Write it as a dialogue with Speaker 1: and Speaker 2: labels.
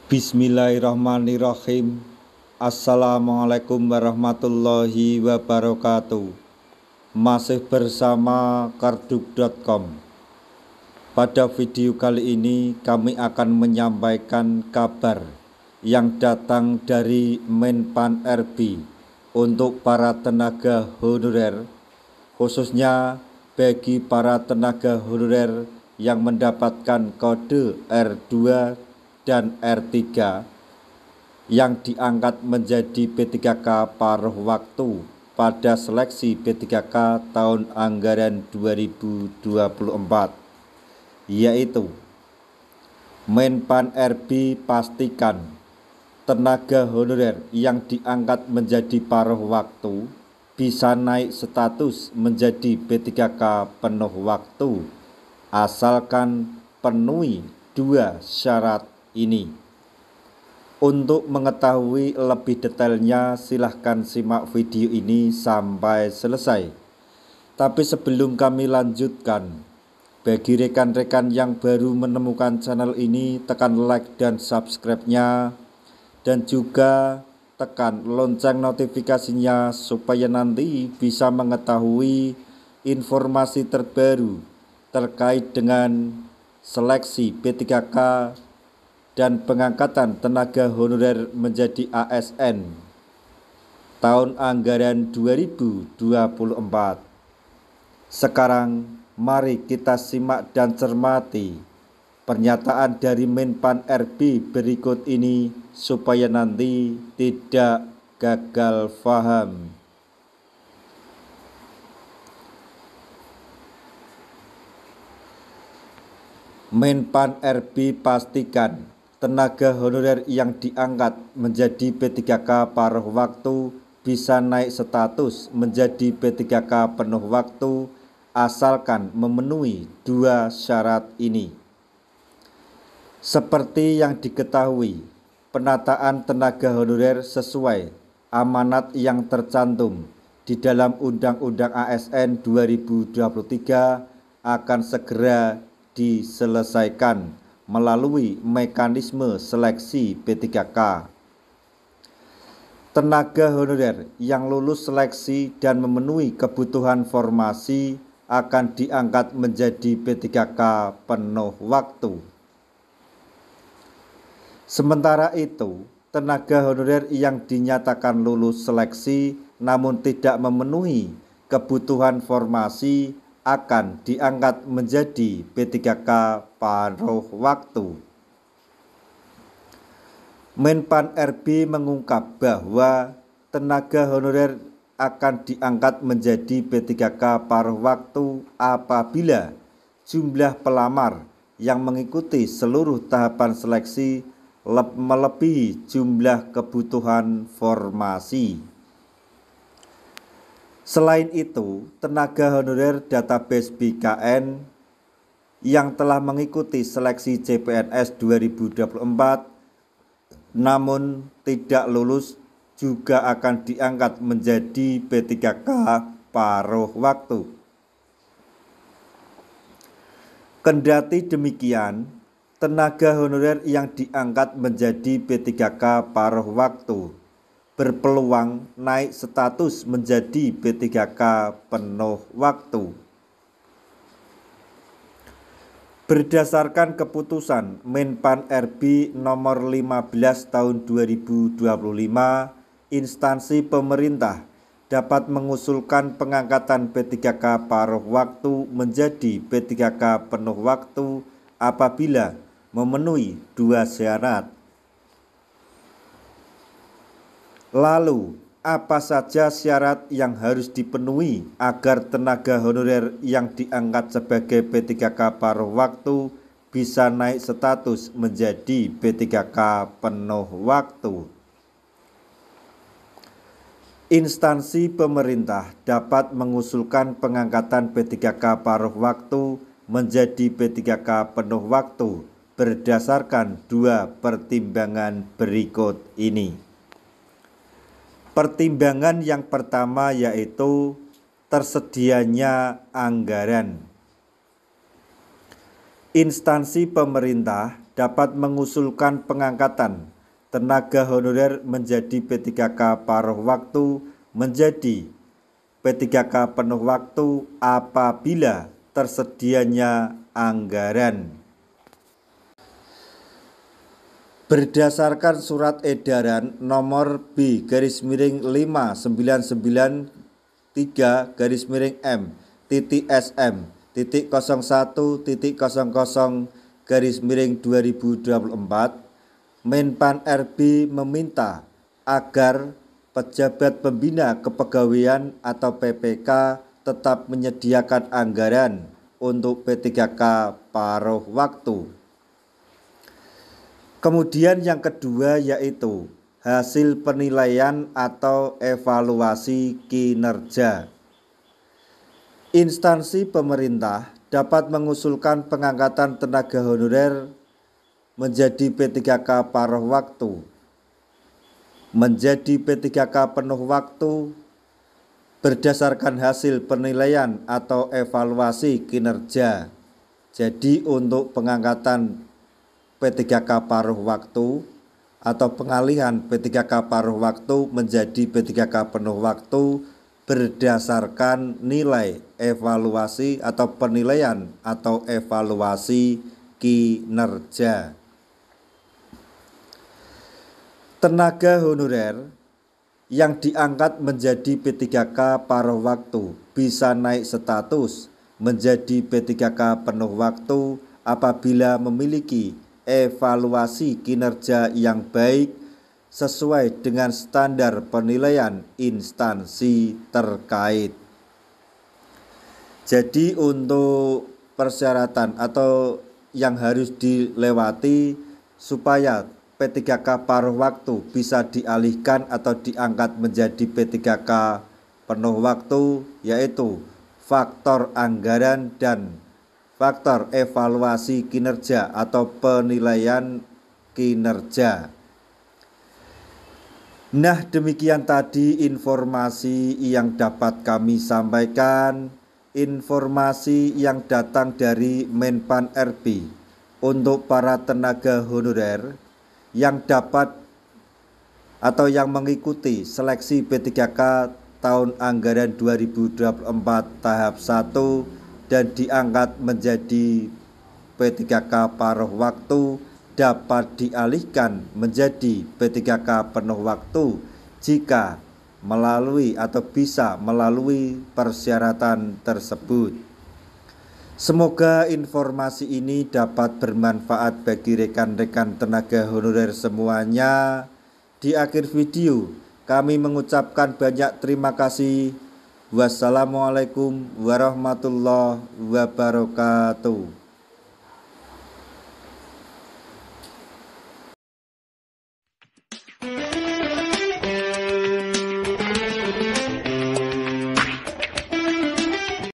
Speaker 1: Bismillahirrahmanirrahim. Assalamualaikum warahmatullahi wabarakatuh. Masih bersama karduk.com. Pada video kali ini kami akan menyampaikan kabar yang datang dari Menpan RB untuk para tenaga honorer, khususnya bagi para tenaga honorer yang mendapatkan kode R2 dan R3 yang diangkat menjadi P3K paruh waktu pada seleksi P3K tahun anggaran 2024, yaitu Menpan RB pastikan tenaga honorer yang diangkat menjadi paruh waktu bisa naik status menjadi P3K penuh waktu asalkan penuhi dua syarat ini. Untuk mengetahui lebih detailnya silahkan simak video ini sampai selesai. Tapi sebelum kami lanjutkan, bagi rekan-rekan yang baru menemukan channel ini, tekan like dan subscribe-nya, dan juga tekan lonceng notifikasinya supaya nanti bisa mengetahui informasi terbaru terkait dengan seleksi P3K dan pengangkatan tenaga honorer menjadi ASN tahun anggaran 2024. Sekarang mari kita simak dan cermati pernyataan dari Menpan RB berikut ini supaya nanti tidak gagal paham. Menpan RB pastikan tenaga honorer yang diangkat menjadi P3K paruh waktu bisa naik status menjadi P3K penuh waktu asalkan memenuhi dua syarat ini. Seperti yang diketahui, penataan tenaga honorer sesuai amanat yang tercantum di dalam Undang-Undang ASN 2023 akan segera diselesaikan melalui mekanisme seleksi P3K. Tenaga honorer yang lulus seleksi dan memenuhi kebutuhan formasi akan diangkat menjadi P3K penuh waktu. Sementara itu, tenaga honorer yang dinyatakan lulus seleksi namun tidak memenuhi kebutuhan formasi akan diangkat menjadi P3K paruh waktu. Menpan RB mengungkap bahwa tenaga honorer akan diangkat menjadi P3K paruh waktu apabila jumlah pelamar yang mengikuti seluruh tahapan seleksi melebihi jumlah kebutuhan formasi. Selain itu, tenaga honorer database BKN yang telah mengikuti seleksi CPNS 2024 namun tidak lulus juga akan diangkat menjadi P3K paruh waktu. Kendati demikian, tenaga honorer yang diangkat menjadi P3K paruh waktu berpeluang naik status menjadi P3K penuh waktu. Berdasarkan keputusan Menpan RB nomor 15 tahun 2025, instansi pemerintah dapat mengusulkan pengangkatan P3K paruh waktu menjadi P3K penuh waktu apabila memenuhi dua syarat. Lalu, apa saja syarat yang harus dipenuhi agar tenaga honorer yang diangkat sebagai P3K paruh waktu bisa naik status menjadi P3K penuh waktu? Instansi pemerintah dapat mengusulkan pengangkatan P3K paruh waktu menjadi P3K penuh waktu berdasarkan dua pertimbangan berikut ini. Pertimbangan yang pertama yaitu tersedianya anggaran. Instansi pemerintah dapat mengusulkan pengangkatan tenaga honorer menjadi P3K paruh waktu menjadi P3K penuh waktu apabila tersedianya anggaran. Berdasarkan surat edaran nomor B/M993/M.M.01.00/2024, Menpan RB meminta agar pejabat pembina kepegawaian atau PPK tetap menyediakan anggaran untuk P3K paruh waktu. Kemudian yang kedua yaitu hasil penilaian atau evaluasi kinerja. Instansi pemerintah dapat mengusulkan pengangkatan tenaga honorer menjadi P3K paruh waktu, menjadi P3K penuh waktu berdasarkan hasil penilaian atau evaluasi kinerja. Jadi untuk pengangkatan P3K paruh waktu atau pengalihan P3K paruh waktu menjadi P3K penuh waktu berdasarkan nilai evaluasi atau penilaian atau evaluasi kinerja. Tenaga honorer yang diangkat menjadi P3K paruh waktu bisa naik status menjadi P3K penuh waktu apabila memiliki evaluasi kinerja yang baik sesuai dengan standar penilaian instansi terkait. Jadi untuk persyaratan atau yang harus dilewati supaya P3K paruh waktu bisa dialihkan atau diangkat menjadi P3K penuh waktu yaitu faktor anggaran dan faktor evaluasi kinerja atau penilaian kinerja. Nah, demikian tadi informasi yang dapat kami sampaikan, informasi yang datang dari Menpan RB untuk para tenaga honorer yang dapat atau yang mengikuti seleksi P3K tahun anggaran 2024 tahap 1 dan diangkat menjadi P3K paruh waktu dapat dialihkan menjadi P3K penuh waktu jika melalui atau bisa melalui persyaratan tersebut. Semoga informasi ini dapat bermanfaat bagi rekan-rekan tenaga honorer semuanya. Di akhir video kami mengucapkan banyak terima kasih. Wassalamualaikum warahmatullahi wabarakatuh.